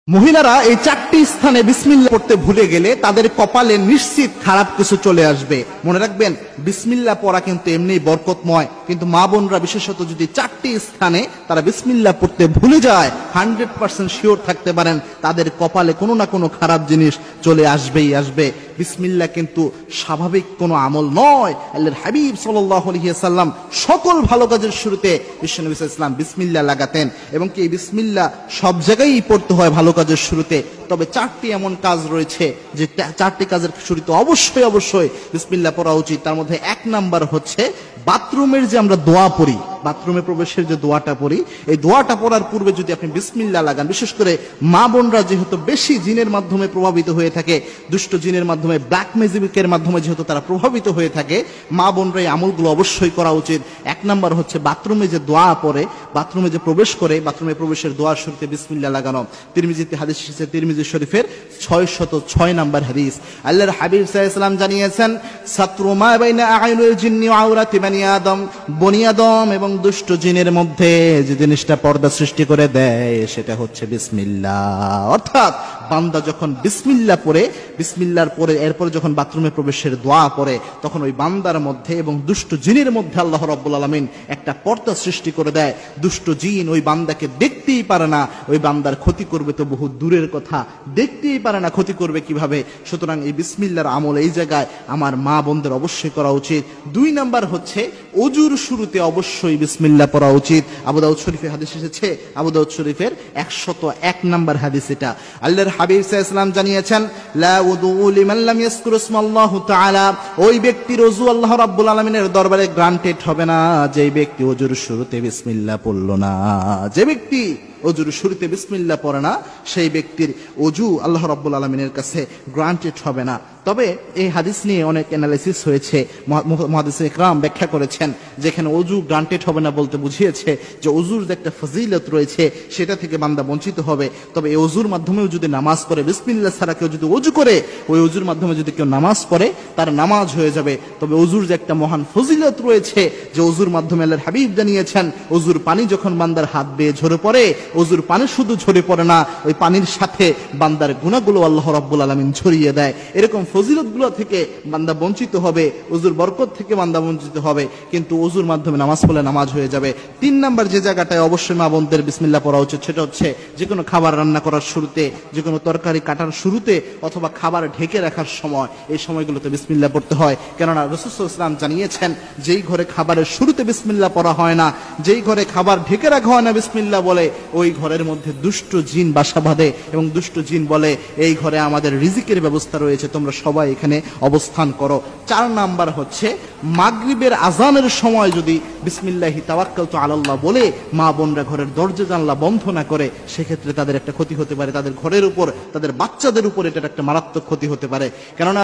মহিলারা এই চারটি স্থানে বিসমিল্লাহ পড়তে ভুলে গেলে তাদের কপালে নিশ্চিত খারাপ কিছু চলে আসবে। মনে রাখবেন, বিসমিল্লাহ পড়া কিন্তু এমনি বরকতময়, কিন্তু মা বোনরা বিশেষত যদি চারটি স্থানে তারা বিসমিল্লাহ পড়তে ভুলে যায়, 100% শিওর থাকতে পারেন তাদের কপালে কোনো না কোনো খারাপ জিনিস চলে আসবেই আসবে। বিসমিল্লাহ কিন্তু স্বাভাবিক কোনো আমল নয়। আল্লাহর হাবিব সাল্লাল্লাহু আলাইহি ওয়াসাল্লাম সকল ভালো কাজের শুরুতে বিশ্বনবী সাল্লাল্লাহু আলাইহি ওয়াসাল্লাম বিসমিল্লাহ লাগাতেন, এবং কি এই বিসমিল্লাহ সব জায়গায়ই পড়তে হয় ভালো কাজের শুরুতে। তবে চারটি এমন কাজ রয়েছে যে চারটি কাজের শুরুতে অবশ্যই অবশ্যই বিসমিল্লাহ পড়া উচিত। তার মধ্যে এক নাম্বার হচ্ছে বাথরুমের যে আমরা দোয়া পড়ি, বাথরুমে প্রবেশের যে দোয়াটা পড়ি, এই দোয়াটা পড়ার পূর্বে যদি আপনি বিসমিল্লাহ লাগান, বিশেষ করে মা বোনরা যেহেতু বেশি জিনের মাধ্যমে প্রভাবিত হয়ে থাকে, দুষ্ট জিনের মাধ্যমে, ব্ল্যাক ম্যাজিকের মাধ্যমে যেহেতু তারা প্রভাবিত হয়ে থাকে, মা বোনরা এই আমলগুলো অবশ্যই করা উচিত। এক নাম্বার হচ্ছে বাথরুমে যে দোয়া পড়ে, বাথরুমে যে প্রবেশ করে, বাথরুমে প্রবেশের দোয়ার শুরুতে বিসমিল্লাহ লাগানো। তিরমিজিতে হাদিস এসেছে, তিরমিজি শরীফের 606 নাম্বার হাদিস। আল্লাহর হাবিব সাল্লাল্লাহু আলাইহি ওয়াসাল্লাম জানিয়েছেন, সাতরু মা বাইনা আইনুল জিন্নি ওয়া আওরাতি বানি আদম, বনি আদম এবং দুষ্ট জিনের মধ্যে যে জিনিসটা পর্দা সৃষ্টি করে দেয় সেটা হচ্ছে বিসমিল্লাহ। অর্থাৎ বান্দা যখন বিসমিল্লাহ পড়ে, বিসমিল্লাহর পরে এরপরে যখন বাথরুমে প্রবেশের দোয়া পড়ে, তখন ওই বান্দার মধ্যে এবং দুষ্ট জিনের মধ্যে আল্লাহ রাব্বুল আলামিন একটা পর্দা সৃষ্টি করে দেয়। দুষ্ট জিন ওই বান্দাকে দেখতেই পারে না, ওই বান্দার ক্ষতি করবে তো বহু দূরের কথা, দেখতেই পারে না ক্ষতি করবে কিভাবে। সুতরাং এই বিসমিল্লাহর আমল এই জায়গায় আমার মা বোনদের অবশ্যই করা উচিত। দুই নাম্বার হচ্ছে ওযুর শুরুতে অবশ্যই বিসমিল্লাহ পড়া উচিত। আবু দাউদ শরীফে হাদিস এসেছে, আবু দাউদ শরীফের 101 নাম্বার হাদিস এটা। আল্লাহর হাবিব সাল্লাল্লাহু আলাইহি ওয়াসাল্লাম জানিয়েছেন, লা উযু লিমান লাম ইয়াজকুর ইসমাল্লাহু তাআলা, ওই ব্যক্তির ওযু আল্লাহ রাব্বুল আলামিনের দরবারে গ্রান্টেড হবে না যে ব্যক্তি ওযুর শুরুতে বিসমিল্লাহ পড়ল না। যে ব্যক্তি ওযুর শুরুতে বিসমিল্লাহ পড়ে না, সেই ব্যক্তির ওযু আল্লাহ রাব্বুল আলামিনের কাছে গ্রান্টেড হবে না। তবে এই হাদিস নিয়ে অনেক অ্যানালাইসিস হয়েছে, মুহাদ্দিসিন ইকরাম ব্যাখ্যা করেছেন, যেখানে ওযু গ্রান্টেড হবে না বলতে বুঝিয়েছে যে ওযুর যে একটা ফজিলত রয়েছে সেটা থেকে বান্দা বঞ্চিত হবে। তবে এই ওযুর মাধ্যমেও যদি নামাজ পড়ে, বিসমিল্লাহ ছাড়া কেউ যদি ওযু করে, ওই ওযুর মাধ্যমে যদি কেউ নামাজ পড়ে তার নামাজ হয়ে যাবে। তবে ওযুর যে একটা মহান ফজিলত রয়েছে, যে ওযুর মাধ্যমে আল্লাহর হাবিব জানিয়েছেন, ওযুর পানি যখন বান্দার হাত বেয়ে ঝরে পড়ে, ওযুর পানি শুধু ঝরে পড়ে না, ওই পানির সাথে বান্দার গুনাহগুলো আল্লাহ রাব্বুল আলামিন ঝরিয়ে দেয়। এরকম ফজিলতগুলো থেকে বান্দা বঞ্চিত হবে, ওযুর বরকত থেকে বান্দা বঞ্চিত হবে, কিন্তু ওযুর মাধ্যমে নামাজ পড়লে নামাজ হয়ে যাবে। তিন নাম্বার যে জায়গাটায় অবশ্যই মা বোনদের বিসমিল্লাহ পড়া উচিত, সেটা হচ্ছে যে কোনো খাবার রান্না করার শুরুতে, যে কোনো তরকারি কাটার শুরুতে, অথবা খাবার ঢেকে রাখার সময়, এই সময়গুলোতে বিসমিল্লাহ পড়তে হয়। কেননা রাসূল সাল্লাল্লাহু আলাইহি ওয়াসাল্লাম জানিয়েছেন, যেই ঘরে খাবারের শুরুতে বিসমিল্লাহ পড়া হয় না, যেই ঘরে খাবার ঢেকে রাখা হয় না বিসমিল্লাহ বলে, ওই ঘরের মধ্যে দুষ্ট জিন বাসা বাঁধে, এবং দুষ্ট জিন বলে, এই ঘরে আমাদের রিজিকের ব্যবস্থা রয়েছে, তোমরা সবাই এখানে অবস্থান করো। চার নাম্বার হচ্ছে মাগরিবের আজানের সময় যদি বিসমিল্লাহি তাওয়াক্কালতু আলাল্লাহ বলে মা বোনরা ঘরের দরজা জানলা বন্ধ না করে, সেক্ষেত্রে তাদের একটা ক্ষতি হতে পারে, তাদের ঘরের উপর, তাদের বাচ্চাদের উপর এটার একটা মারাত্মক ক্ষতি হতে পারে। কেননা